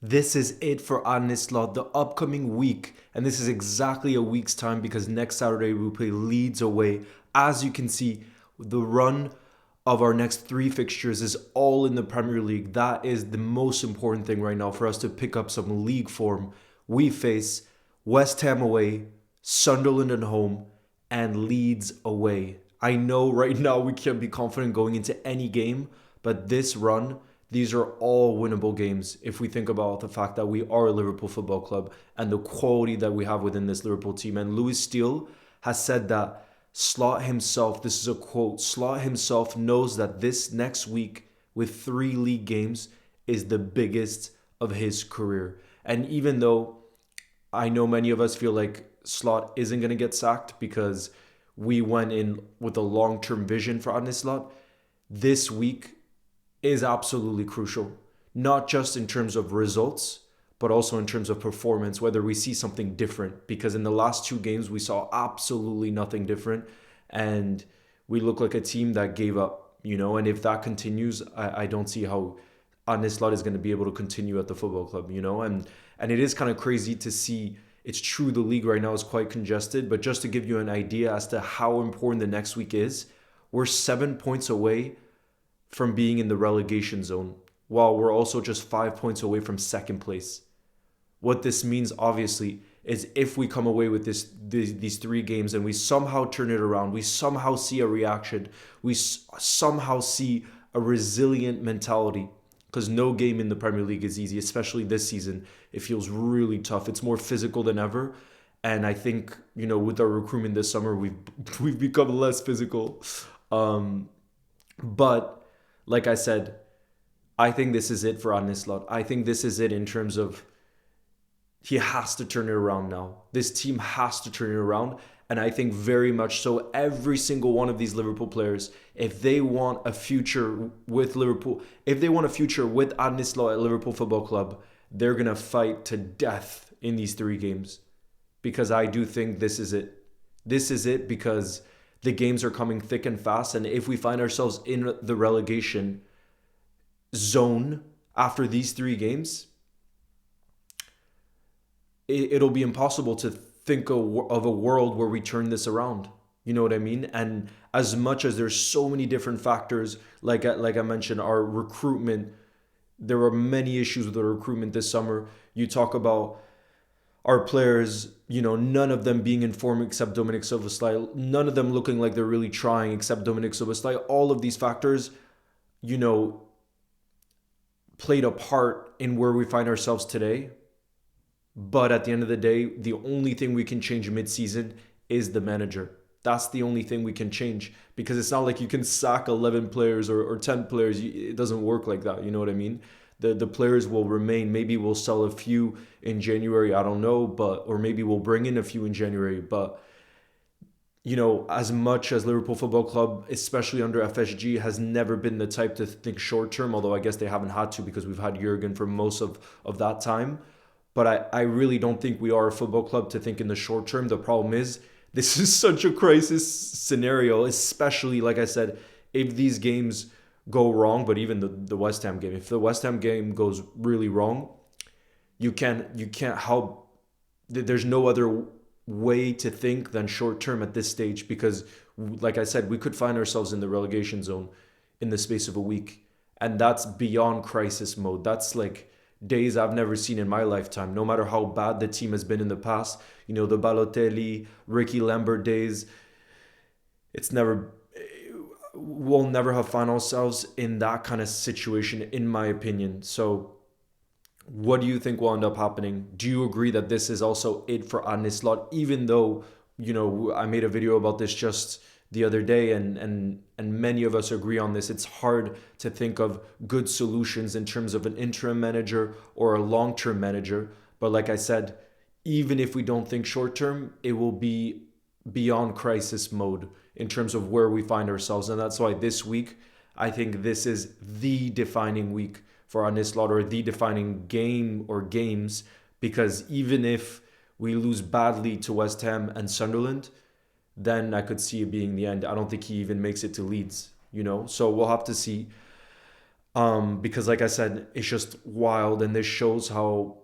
This is it for Arne Slot, the upcoming week. And this is exactly a week's time because next Saturday we play Leeds away. As you can see, the run of our next three fixtures is all in the Premier League. That is the most important thing right now for us to pick up some league form. We face West Ham away, Sunderland at home, and Leeds away. I know right now we can't be confident going into any game, but this run, these are all winnable games if we think about the fact that we are a Liverpool Football Club and the quality that we have within this Liverpool team. And Louis Steele has said that Slot himself, this is a quote, Slot himself knows that this next week with three league games is the biggest of his career. And even though I know many of us feel like Slot isn't going to get sacked because we went in with a long-term vision for Arne Slot, this week is absolutely crucial, not just in terms of results, but also in terms of performance, whether we see something different. Because in the last two games, we saw absolutely nothing different. And we look like a team that gave up, and if that continues, I don't see how Arne Slot is going to be able to continue at the football club, and it is kind of crazy to see. It's true the league right now is quite congested, but just to give you an idea as to how important the next week is, we're 7 points away from being in the relegation zone, while we're also just 5 points away from second place. What this means, obviously, is if we come away with these three games and we somehow turn it around, we somehow see a reaction, we somehow see a resilient mentality, because no game in the Premier League is easy, especially this season. It feels really tough. It's more physical than ever. And I think, with our recruitment this summer, we've become less physical. But like I said, I think this is it for Arne Slot. I think this is it in terms of he has to turn it around now. This team has to turn it around. And I think very much so every single one of these Liverpool players, if they want a future with Liverpool, if they want a future with Arne Slot at Liverpool Football Club, they're going to fight to death in these three games. Because I do think this is it. This is it because the games are coming thick and fast. And if we find ourselves in the relegation zone after these three games, it'll be impossible to think of a world where we turn this around. You know what I mean? And as much as there's so many different factors, like I mentioned, our recruitment, there were many issues with the recruitment this summer. You talk about our players, none of them being in form except Dominic Szoboszlai, none of them looking like they're really trying except Dominic Szoboszlai. All of these factors, played a part in where we find ourselves today. But at the end of the day, the only thing we can change mid-season is the manager. That's the only thing we can change, because it's not like you can sack 11 players or 10 players. It doesn't work like that. You know what I mean? The players will remain. Maybe we'll sell a few in January. I don't know, or maybe we'll bring in a few in January. But, as much as Liverpool Football Club, especially under FSG, has never been the type to think short term, although I guess they haven't had to because we've had Jurgen for most of that time. But I really don't think we are a football club to think in the short term. The problem is this is such a crisis scenario, especially, like I said, if these games go wrong, but even the West Ham game. If the West Ham game goes really wrong, you can't help. There's no other way to think than short term at this stage, because, like I said, we could find ourselves in the relegation zone in the space of a week. And that's beyond crisis mode. That's like days I've never seen in my lifetime, no matter how bad the team has been in the past. The Balotelli, Ricky Lambert days. We'll never have found ourselves in that kind of situation, in my opinion. So what do you think will end up happening? Do you agree that this is also it for Arne Slot, even though, I made a video about this just the other day, and many of us agree on this. It's hard to think of good solutions in terms of an interim manager or a long-term manager. But like I said, even if we don't think short-term, it will be beyond crisis mode in terms of where we find ourselves. And that's why this week, I think this is the defining week for Arne Slot, or the defining game or games, because even if we lose badly to West Ham and Sunderland, then I could see it being the end. I don't think he even makes it to Leeds, So we'll have to see. Because like I said, it's just wild, and this shows how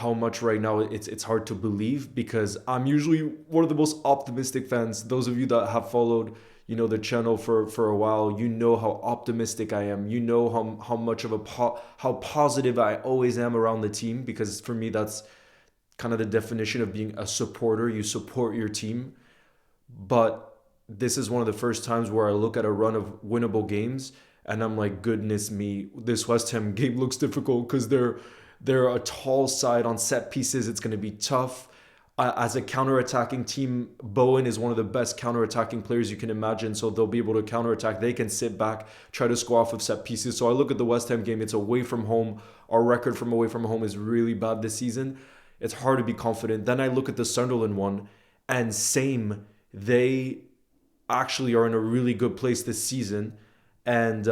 much right now it's hard to believe, because I'm usually one of the most optimistic fans. Those of you that have followed, the channel for a while, you know how optimistic I am. You know how much of how positive I always am around the team, because for me that's kind of the definition of being a supporter. You support your team. But this is one of the first times where I look at a run of winnable games and I'm like, goodness me, this West Ham game looks difficult because they're a tall side on set pieces. It's going to be tough. As a counter-attacking team, Bowen is one of the best counter-attacking players you can imagine, so they'll be able to counter-attack. They can sit back, try to score off of set pieces. So I look at the West Ham game, it's away from home. Our record from away from home is really bad this season. It's hard to be confident. Then I look at the Sunderland one, and same, they actually are in a really good place this season, and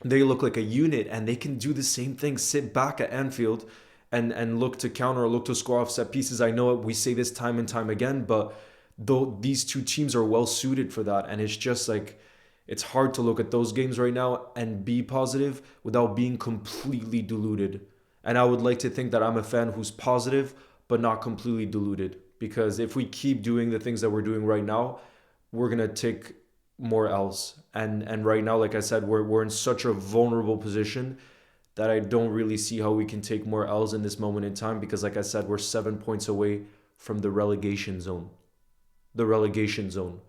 they look like a unit, and they can do the same thing, sit back at Anfield and look to counter or look to score off set pieces. I know we say this time and time again, but though these two teams are well suited for that, and it's just like, it's hard to look at those games right now and be positive without being completely deluded. And I would like to think that I'm a fan who's positive but not completely deluded, because if we keep doing the things that we're doing right now, we're gonna take more L's. And right now, like I said, we're in such a vulnerable position that I don't really see how we can take more L's in this moment in time, because like I said, we're 7 points away from the relegation zone. The relegation zone.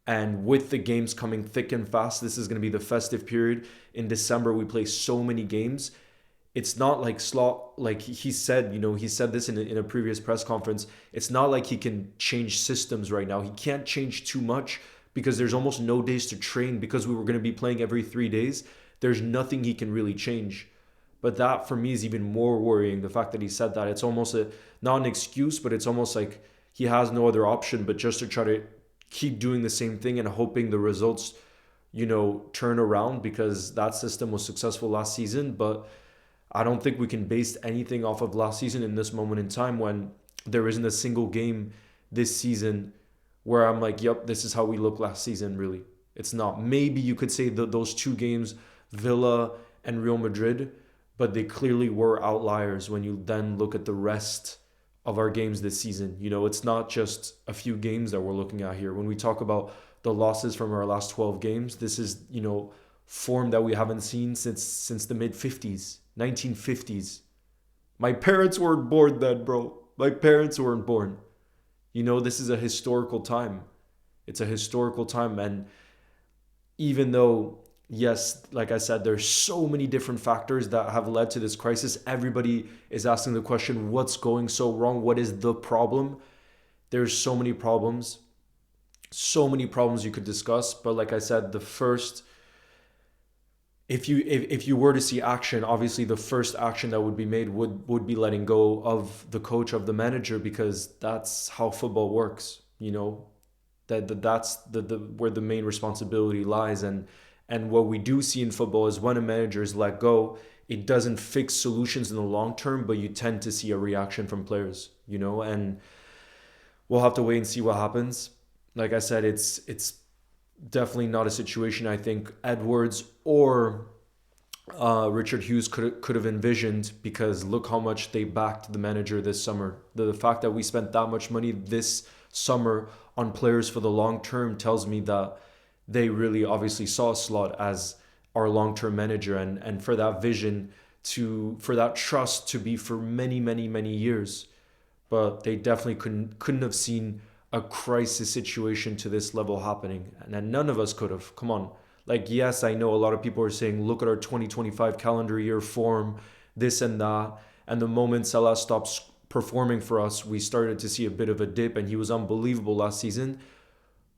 And with the games coming thick and fast, this is going to be the festive period. In December, we play so many games. It's not like Slot, like he said, he said this in a previous press conference. It's not like he can change systems right now. He can't change too much because there's almost no days to train, because we were going to be playing every 3 days. There's nothing he can really change. But that for me is even more worrying. The fact that he said that, it's almost not an excuse, but it's almost like he has no other option but just to try to keep doing the same thing and hoping the results, turn around, because that system was successful last season. But I don't think we can base anything off of last season in this moment in time, when there isn't a single game this season where I'm like, yep, this is how we look last season. Really, it's not. Maybe you could say that those two games, Villa and Real Madrid, but they clearly were outliers when you then look at the rest of our games this season. It's not just a few games that we're looking at here. When we talk about the losses from our last 12 games, this is, form that we haven't seen since the mid-50s, 1950s. My parents weren't born then, bro. My parents weren't born. This is a historical time. It's a historical time. And even though, yes, like I said, there's so many different factors that have led to this crisis, everybody is asking the question, what's going so wrong? What is the problem? There's so many problems you could discuss. But like I said, the first, if you were to see action, obviously the first action that would be made would be letting go of the coach, of the manager, because that's how football works. That's the where the main responsibility lies. And what we do see in football is when a manager is let go, it doesn't fix solutions in the long term, but you tend to see a reaction from players. And we'll have to wait and see what happens. Like I said, it's definitely not a situation I think Edwards or Richard Hughes could have envisioned, because look how much they backed the manager this summer. The fact that we spent that much money this summer on players for the long term tells me that they really obviously saw Slot as our long-term manager, and for that vision for that trust to be for many, many, many years. But they definitely couldn't have seen a crisis situation to this level happening, and none of us could have. Come on. Like, yes, I know a lot of people are saying, look at our 2025 calendar year form, this and that. And the moment Salah stops performing for us, we started to see a bit of a dip, and he was unbelievable last season.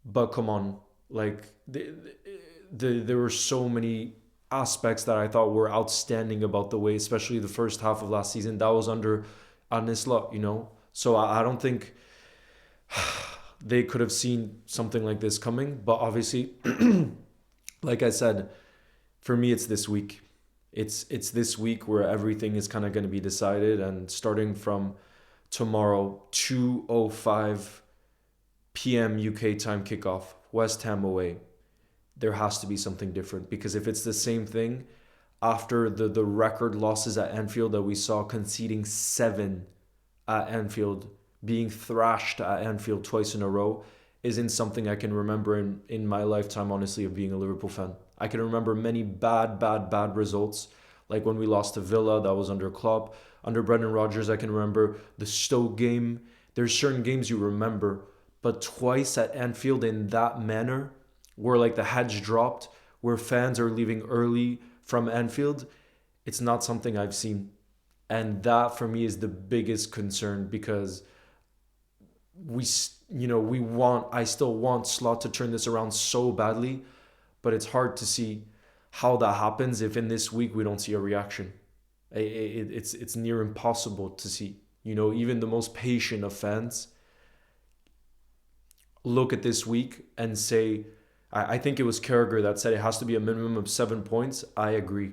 But come on, like, there were so many aspects that I thought were outstanding about the way, especially the first half of last season, that was under Arne Slot, So I don't think they could have seen something like this coming. But obviously, like I said, for me, it's this week. It's this week where everything is kind of going to be decided. And starting from tomorrow, 2:05 p.m. UK time kickoff, West Ham away, there has to be something different. Because if it's the same thing, after the record losses at Anfield that we saw, conceding 7 at Anfield, being thrashed at Anfield twice in a row, isn't something I can remember in my lifetime, honestly, of being a Liverpool fan. I can remember many bad results, like when we lost to Villa, that was under Klopp. Under Brendan Rodgers, I can remember the Stoke game. There's certain games you remember, but twice at Anfield in that manner, where like the heads dropped, where fans are leaving early from Anfield, it's not something I've seen. And that for me is the biggest concern, because I still want Slot to turn this around so badly, but it's hard to see how that happens if in this week we don't see a reaction. It's near impossible to see. Even the most patient of fans look at this week and say, I think it was Carragher that said it has to be a minimum of 7 points. I agree.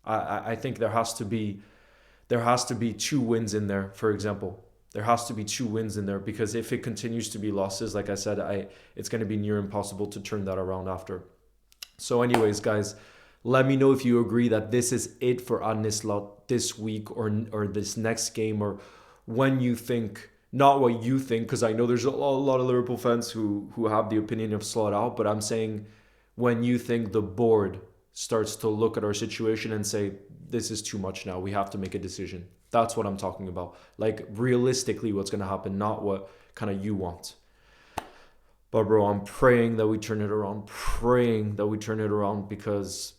I think there has to be 2 wins in there, for example. There has to be 2 wins in there, because if it continues to be losses, like I said, it's going to be near impossible to turn that around after. So anyways, guys, let me know if you agree that this is it for Arne Slot this week, or this next game, or when you think, not what you think, because I know there's a lot of Liverpool fans who have the opinion of Slot out, but I'm saying when you think the board starts to look at our situation and say, this is too much now, we have to make a decision. That's what I'm talking about. Like, realistically, what's going to happen, not what kind of you want. But bro, I'm praying that we turn it around, because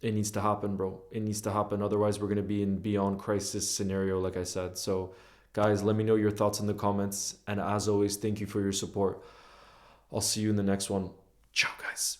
it needs to happen, bro. It needs to happen. Otherwise, we're going to be in beyond crisis scenario, like I said. So, guys, let me know your thoughts in the comments. And as always, thank you for your support. I'll see you in the next one. Ciao, guys.